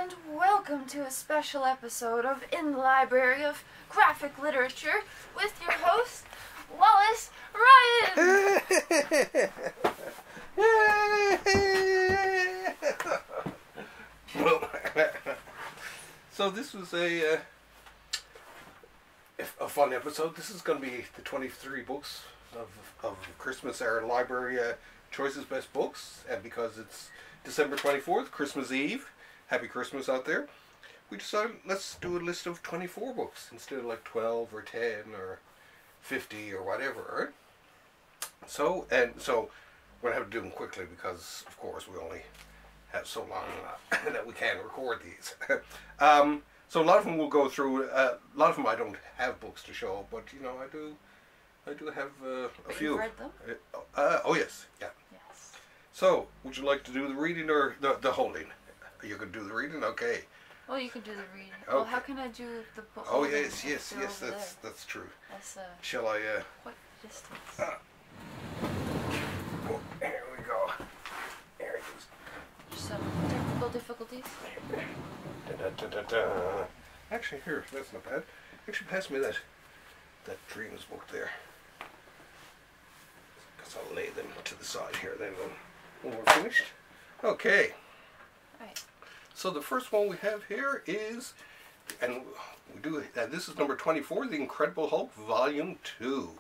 and welcome to a special episode of In the Library of Graphic Literature with your host, Wallace Ryan. So this was a fun episode. This is going to be the 23 books of Christmas, our library choices best books, and because it's December 24th, Christmas Eve, happy Christmas out there, we decided let's do a list of 24 books instead of like 12 or 10 or 50 or whatever, right? So we're going to have to do them quickly because of course we only have so long that we can record these. So a lot of them we'll go through. A lot of them I don't have books to show, but you know I do have a few. You've read them? Oh yes, yeah. Yes. So would you like to do the reading or the holding? You can do the reading, okay? Well, you can do the reading. Okay. Well, how can I do the book? Oh yes, that's true. That's Shall I? quite a distance. Oh, here we go. There it is. Some technical difficulties. Actually, here, that's not bad. Actually, pass me that Dreams book there. Because I'll lay them to the side here then when we're finished. Okay. Right. So the first one we have here is, and we do, this is number 24, The Incredible Hulk, Volume 2,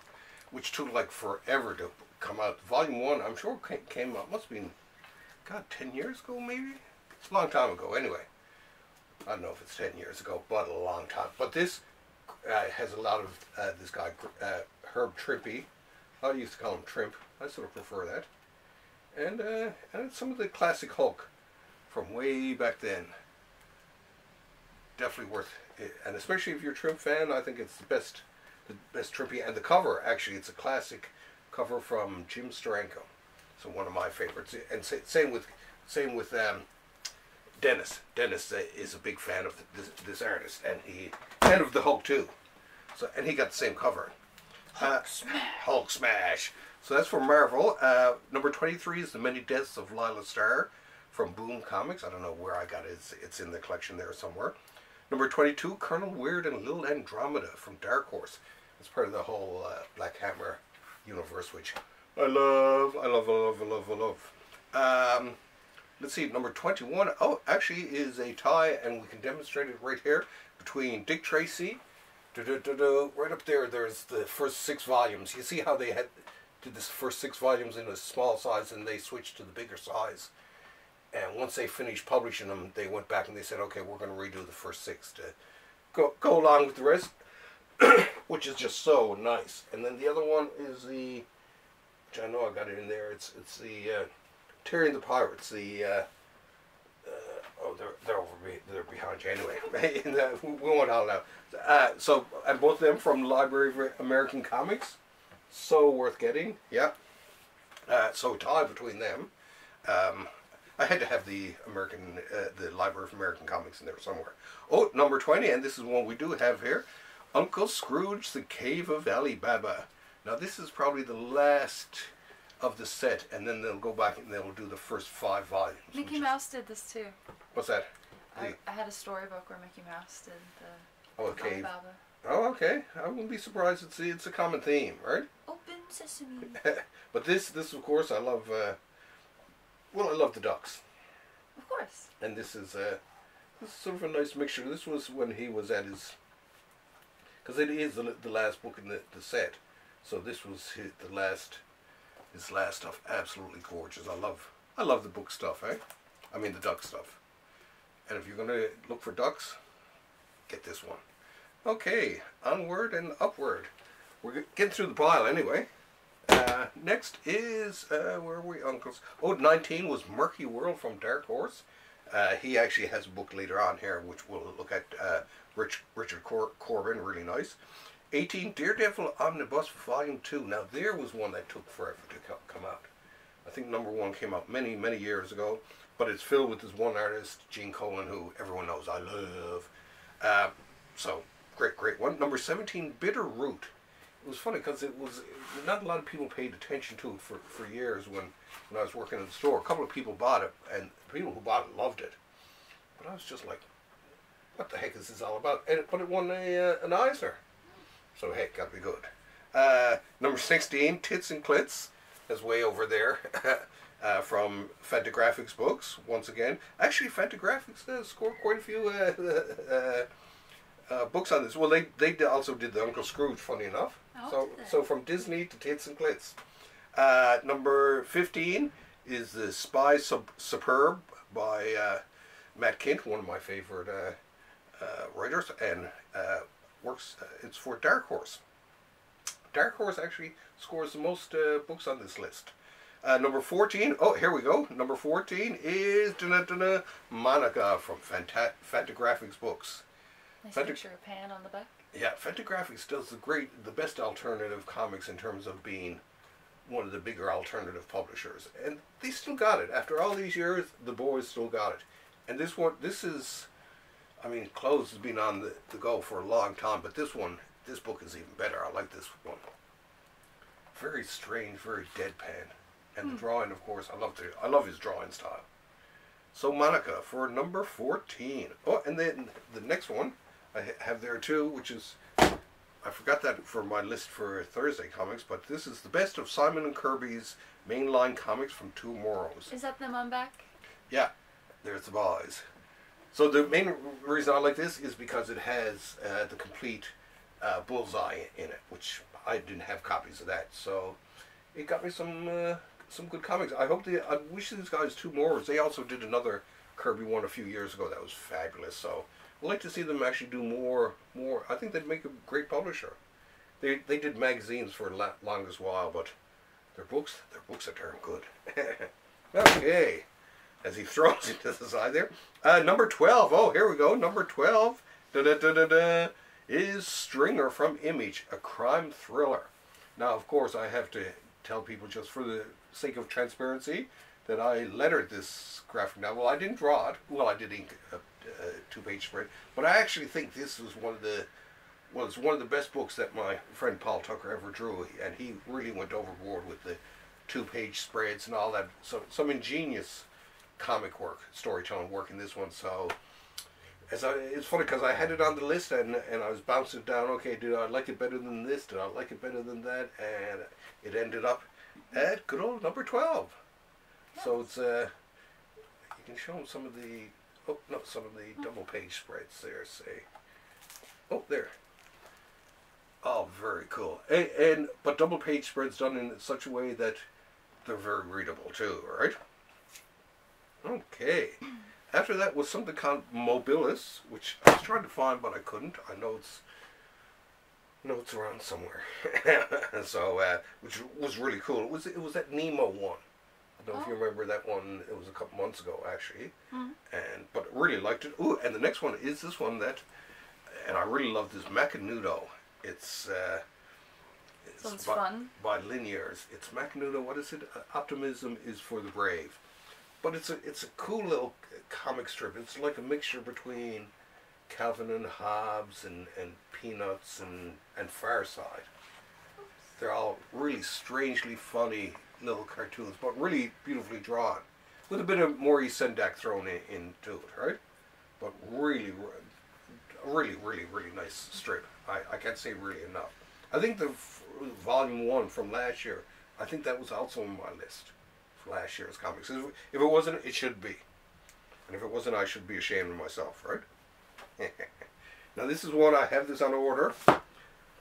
which took like forever to come out. Volume 1, I'm sure came out, must have been, God, 10 years ago maybe? It's a long time ago anyway. I don't know if it's 10 years ago, but a long time. But this has a lot of this guy, Herb Trimpe. I used to call him Trimp. I sort of prefer that. And it's some of the classic Hulk from way back then. Definitely worth it. And especially if you're a Trimp fan, I think it's the best Trimpe. And the cover, actually, it's a classic cover from Jim Steranko. So one of my favorites. And same with Dennis. Dennis is a big fan of this artist, and of the Hulk too. So, and he got the same cover. Hulk Smash. So that's for Marvel. Number 23 is The Many Deaths of Lila Starr from Boom Comics. I don't know where I got it. It's in the collection there somewhere. Number 22, Colonel Weird and Little Andromeda from Dark Horse. It's part of the whole Black Hammer universe, which I love. Let's see, number 21, oh, actually is a tie, and we can demonstrate it right here, between Dick Tracy, right up there, there's the first 6 volumes. You see how they did this first 6 volumes in a small size, and they switched to the bigger size. And once they finished publishing them, they went back and they said, okay, we're going to redo the first 6 to go along with the rest, which is just so nice. And then the other one is the, which I know I got it in there, it's the... Terry and the Pirates, they're behind you anyway. We won't all know. So, and both of them from Library of American Comics, so worth getting. Yeah. So tie between them. I had to have the Library of American Comics in there somewhere. Oh, number 20, and this is one we do have here, Uncle Scrooge, The Cave of Ali Baba. Now this is probably the last of the set, and then they'll go back and they'll do the first 5 volumes. Mickey Mouse did this too. What's that? I had a storybook where Mickey Mouse did the cave. Baba. Oh, okay. I wouldn't be surprised. It's a common theme, right? Open sesame. But this of course I love. I love the ducks. Of course. And this is sort of a nice mixture. This was when he was at his, because it is the last book in the set. So this was his last stuff. Absolutely gorgeous. I love the book stuff, eh? I mean the duck stuff. And if you're going to look for ducks, get this one. Okay, onward and upward. We're getting through the pile anyway. Next is, where are we, Uncles? Oh, 19 was Murky World from Dark Horse. He actually has a book later on here, which we'll look at, Richard Corbin, really nice. 18, Daredevil Omnibus Volume 2. Now, there was one that took forever to come out. I think number 1 came out many, many years ago, but it's filled with this one artist, Gene Colan, who everyone knows I love. So, great one. Number 17, Bitter Root. It was funny because not a lot of people paid attention to it for years when I was working in the store. A couple of people bought it, and the people who bought it loved it. But But I was just like, what the heck is this all about? But it won an Eisner. So, hey, got to be good. Number 16, Tits and Clits. That's way over there. From Fantagraphics Books, once again. Actually, Fantagraphics scored quite a few books on this. Well, they also did the Uncle Scrooge, funny enough. Oh, So from Disney to Tits and Clits. Number 15 is The Spy Superb by Matt Kint, one of my favorite writers, and it's for Dark Horse. Dark Horse actually scores the most books on this list. Number 14, oh, here we go. Number 14 is Monica from Fantagraphics Books. Nice picture of Pan on the back. Yeah, Fantagraphics does the best alternative comics in terms of being one of the bigger alternative publishers. And they still got it. After all these years, the boys still got it. And this is, I mean, Clothes has been on the go for a long time, but this book is even better. I like this one. Very strange, very deadpan. And the drawing, of course, I love his drawing style. So Monica for number 14. Oh, and then the next one I have there too, which is, I forgot that for my list for Thursday comics, but this is the best of Simon and Kirby's mainline comics from Tomorrows. Is that them on back? Yeah, there's the boys. So the main reason I like this is because it has the complete bullseye in it, which I didn't have copies of that. So it got me some good comics. I wish these guys Tomorrows. They also did another Kirby one a few years ago that was fabulous. So I'd like to see them actually do more. I think they'd make a great publisher. They did magazines for the longest while, but their books are darn good. Okay, as he throws it to the side there. Number 12. Oh, here we go. Number 12. Is Stringer from Image, a crime thriller. Now, of course, I have to tell people, just for the sake of transparency, that I lettered this graphic novel. I didn't draw it. Well, I did ink a 2-page spread, but I actually think this was one of the best books that my friend Paul Tucker ever drew, and he really went overboard with the 2-page spreads and all that. So some ingenious comic work, storytelling work in this one. So it's funny because I had it on the list and I was bouncing down. Okay, did I like it better than this? Did I like it better than that? And it ended up at good old number 12. Yes. So it's you can show them some of the double page spreads there. Say, oh, there. Oh, very cool. But double page spreads done in such a way that they're very readable too. All right. Okay. After that was something called Mobilis, which I was trying to find, but I couldn't. I know it's around somewhere. So, which was really cool. It was that Nemo one. I don't know if you remember that one. It was a couple months ago, actually. But really liked it. Ooh, and the next one is this one and I really love this, Macanudo. It's sounds fun. By Linears. It's Macanudo. What is it? Optimism is for the brave. But it's a cool little comic strip. It's like a mixture between Calvin and Hobbes and Peanuts and Farside. They're all really strangely funny little cartoons, but really beautifully drawn, with a bit of Maurice Sendak thrown into it, right? But really nice strip. I can't say really enough. I think the volume 1 from last year, I think that was also on my list. Last year's comics. If it wasn't, it should be. And if it wasn't, I should be ashamed of myself, right? Now this is one, I have this on order,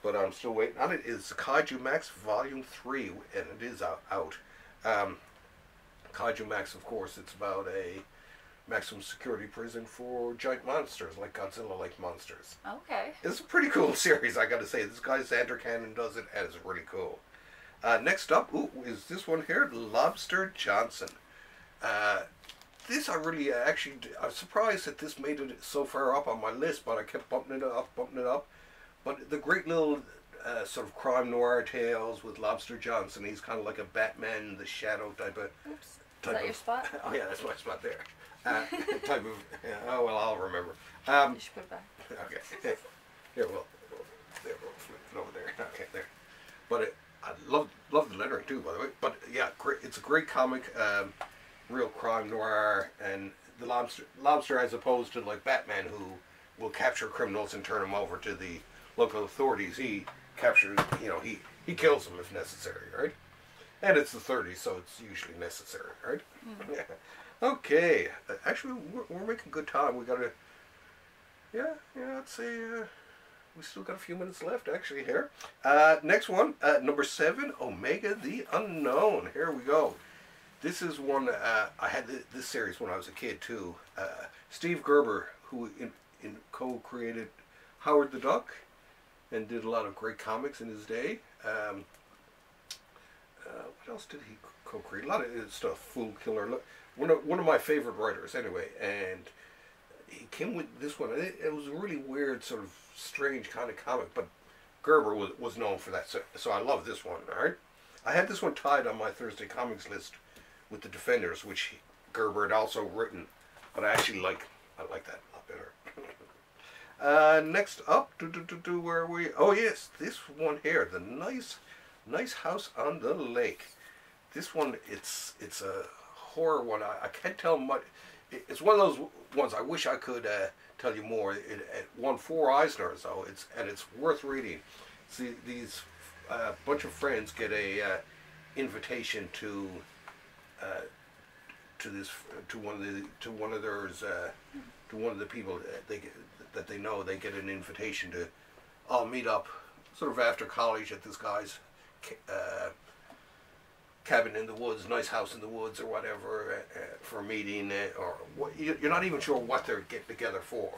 but I'm still waiting on it. It's Kaiju Max Volume 3, and it is out. Kaiju Max, of course, it's about a maximum security prison for giant monsters, like Godzilla-like monsters. Okay. It's a pretty cool series, I gotta say. This guy Xander Cannon does it, and it's really cool. Next up, is this one here, Lobster Johnson. This I really, I'm surprised that this made it so far up on my list, but I kept bumping it up. But the great little sort of crime noir tales with Lobster Johnson. He's kind of like a Batman in the Shadow type of... Oops. Is that your spot? Oh yeah, that's my spot there. Type of... oh, well, I'll remember. You should put it back. Okay. Here, we'll flip it over there. Okay, there. But I love the lettering too, by the way. But yeah, great. It's a great comic, real crime noir, and the lobster as opposed to like Batman, who will capture criminals and turn them over to the local authorities. He captures, he kills them if necessary, right? And it's the 30s, so it's usually necessary, right? Yeah. Okay. Actually, we're making good time. We gotta, I'd say we still got a few minutes left, actually, here. Next one, number 7, Omega the Unknown. Here we go. This is one, I had this series when I was a kid, too. Steve Gerber, who co-created Howard the Duck and did a lot of great comics in his day. What else did he co-create? A lot of stuff. Fool Killer. One of my favorite writers, anyway. And he came with this one. It was a really weird, sort of strange kind of comic, but Gerber was known for that. So I love this one. All right. I had this one tied on my Thursday comics list with the Defenders, which Gerber had also written, but I actually like that a lot better. Next up, where are we? Oh yes, this one here, the nice house on the lake. This one, it's a horror one. I can't tell much. It's one of those ones I wish I could tell you more. It won 4 Eisners though. It's worth reading. See, these bunch of friends get a invitation to one of the people that they know. They get an invitation to all meet up sort of after college at this guy's cabin in the woods, nice house in the woods or whatever, for a meeting, or what, you're not even sure what they're getting together for,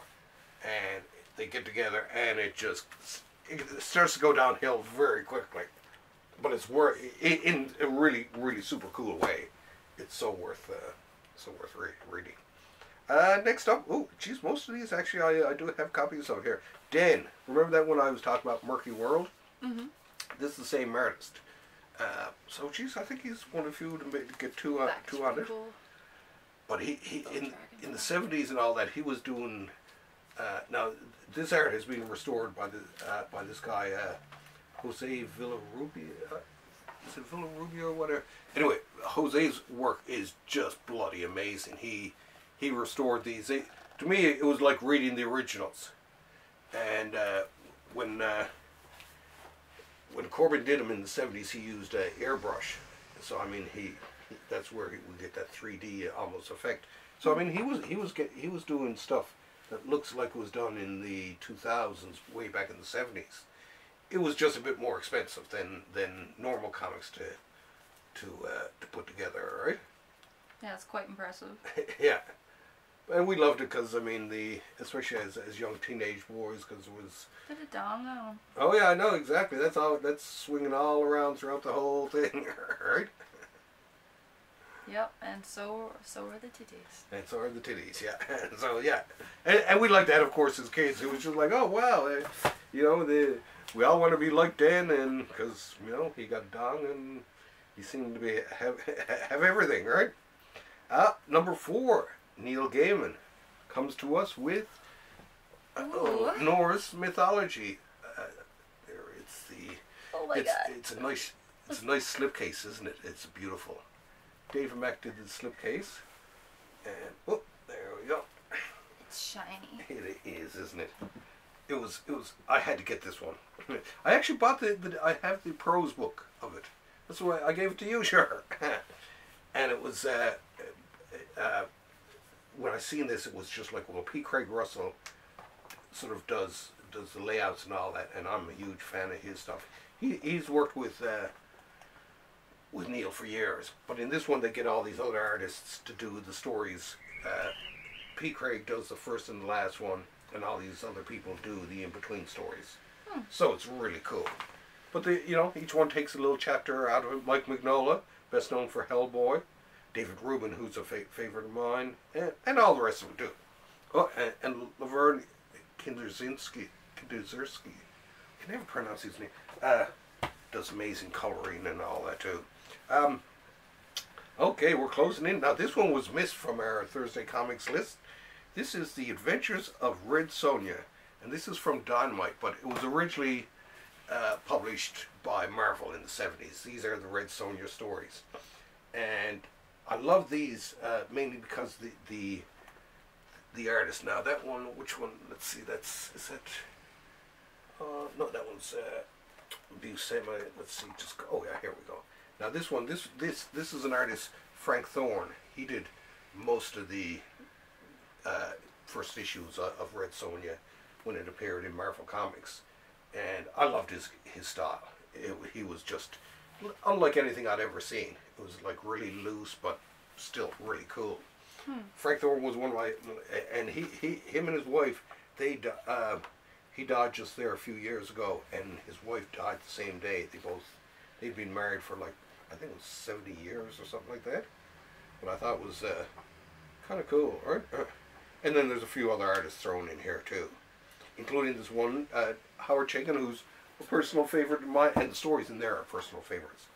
and they get together and it starts to go downhill very quickly, but it's in a really super cool way. It's so worth reading. Next up, most of these actually I do have copies of here. Dan, remember that one I was talking about, Murky World? Mm-hmm. This is the same artist. So I think he's one of few to get two on it. Cool. But he in the 70s and all that, he was doing. Now this art is being restored by this guy Jose Villarrubia. Is it Villarrubia or whatever? Anyway, Jose's work is just bloody amazing. He restored these. To me, it was like reading the originals. And when Corbin did them in the 70s, he used airbrush. So I mean, that's where he would get that 3D almost effect. So I mean, he was doing stuff that looks like it was done in the 2000s, way back in the 70s. It was just a bit more expensive than normal comics to put together, right? Yeah, it's quite impressive. Yeah. And we loved it because, I mean, especially as young teenage boys, because it was... Did it down now? Oh yeah, I know, exactly. That's swinging all around throughout the whole thing, right? Yep, and so are the titties. And so are the titties, yeah. So, yeah. And we liked that, of course, as kids. It was just like, oh, wow, we all want to be like Dan, and because, he got a dong, and he seemed to have everything, right? Number 4. Neil Gaiman comes to us with Norse mythology. Oh my God! It's a nice slipcase, isn't it? It's beautiful. Dave and Mac did the slipcase, and there we go. It's shiny. It is, isn't it? It was. I had to get this one. I actually bought I have the prose book of it. That's why I gave it to you, sure. And it was. When I seen this, it was just like, well, P. Craig Russell sort of does the layouts and all that, and I'm a huge fan of his stuff. He's worked with Neil for years, but in this one they get all these other artists to do the stories. P. Craig does the first and the last one, and all these other people do the in-between stories. So it's really cool. But each one takes a little chapter out of it. Mike Mignola, best known for Hellboy. David Rubin, who's a favorite of mine, and all the rest of them too. Oh, and Laverne Kinderzinski, I can never pronounce his name, does amazing coloring and all that too. Okay, we're closing in. Now this one was missed from our Thursday comics list. This is The Adventures of Red Sonja, and this is from Dynamite, but it was originally published by Marvel in the 70s. These are the Red Sonja stories. And I love these mainly because the the artist now. That one, which one? Let's see. Is that? No, that one's Buscema. Let's see. Just go. Oh yeah, here we go. Now this one, this is an artist, Frank Thorne. He did most of the first issues of Red Sonja when it appeared in Marvel Comics, and I loved his style. He was just unlike anything I'd ever seen. It was like really loose, but still really cool. Frank Thorne was one of my, and him and his wife, he died just there a few years ago, and his wife died the same day. They'd been married for like, I think it was 70 years or something like that. But I thought it was kind of cool, right? And then there's a few other artists thrown in here too, including this one, Howard Chaykin, who's a personal favorite of mine, and the stories in there are personal favorites.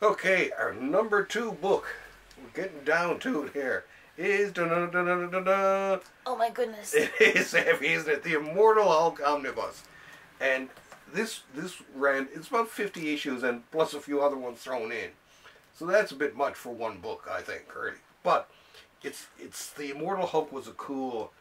Okay, our number 2 book, we're getting down to it here, is Oh my goodness. It is heavy, isn't it? The Immortal Hulk Omnibus. And this ran, it's about 50 issues and plus a few other ones thrown in. So that's a bit much for one book, I think, really. But it's the Immortal Hulk was a cool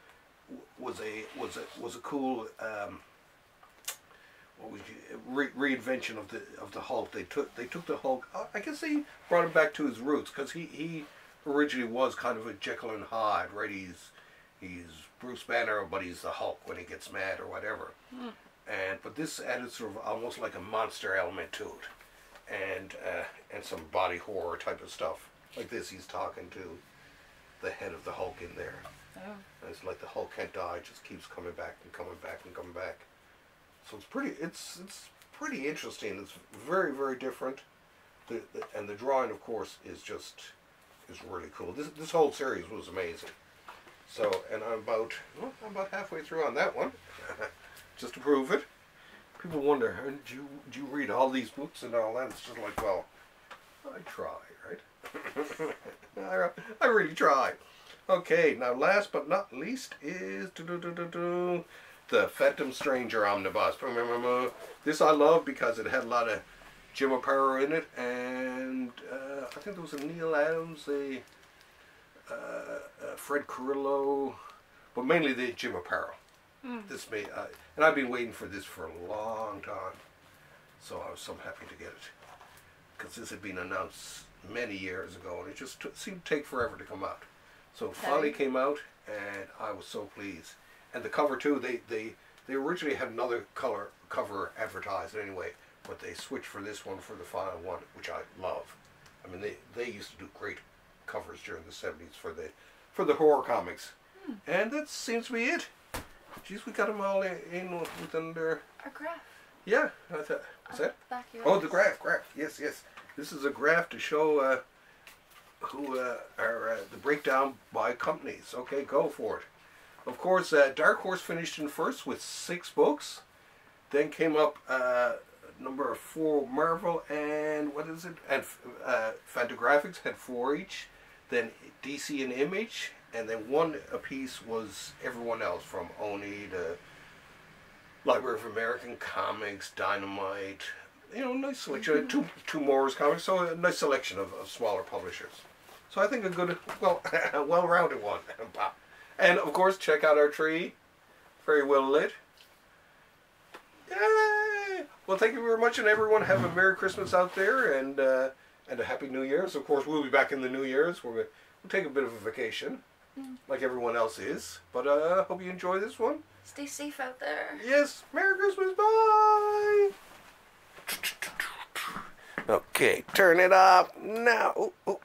reinvention of the Hulk. They took the Hulk. I guess they brought him back to his roots, because he originally was kind of a Jekyll and Hyde, right? He's Bruce Banner, but he's the Hulk when he gets mad or whatever. But this added sort of almost like a monster element to it, and some body horror type of stuff. Like this, he's talking to the head of the Hulk in there. Oh. And it's like the Hulk can't die; it just keeps coming back and coming back and coming back. So it's pretty interesting. It's very, very different. And the drawing, of course, is really cool. This whole series was amazing. So, and I'm about halfway through on that one, just to prove it. People wonder, do you read all these books and all that? It's just like, well, I try, right? I really try. Okay, now last but not least is the Phantom Stranger Omnibus. This I love because it had a lot of Jim Aparo in it, and I think there was a Neil Adams, a Fred Carrillo, but mainly the Jim Aparo. This made, and I've been waiting for this for a long time, so I was so happy to get it, because this had been announced many years ago, and it just seemed to take forever to come out. So it finally came out, and I was so pleased. And the cover too, they originally had another cover advertised anyway, but they switched for this one for the final one, which I love. I mean, they used to do great covers during the 70s for the horror comics. And that seems to be it. Geez, we got them all in within there. Our graph. Yeah, I thought, is that? Oh, the graph, yes. This is a graph to show who are the breakdown by companies. Okay, go for it. Of course, Dark Horse finished in first with 6 books. Then came up number 4 Marvel, and what is it? And Fantagraphics had 4 each. Then DC and Image, and then 1 apiece was everyone else, from Oni to Library of American Comics, Dynamite. You know, nice selection. Two Moore's Comics, so a nice selection of smaller publishers. So I think a good, well-rounded one. And of course, check out our tree. Very well lit. Yay! Well, thank you very much, and everyone have a Merry Christmas out there, and a Happy New Year's. Of course, we'll be back in the New Year's. We'll take a bit of a vacation, like everyone else is. But I hope you enjoy this one. Stay safe out there. Yes, Merry Christmas, bye! Okay, turn it up now. Oh.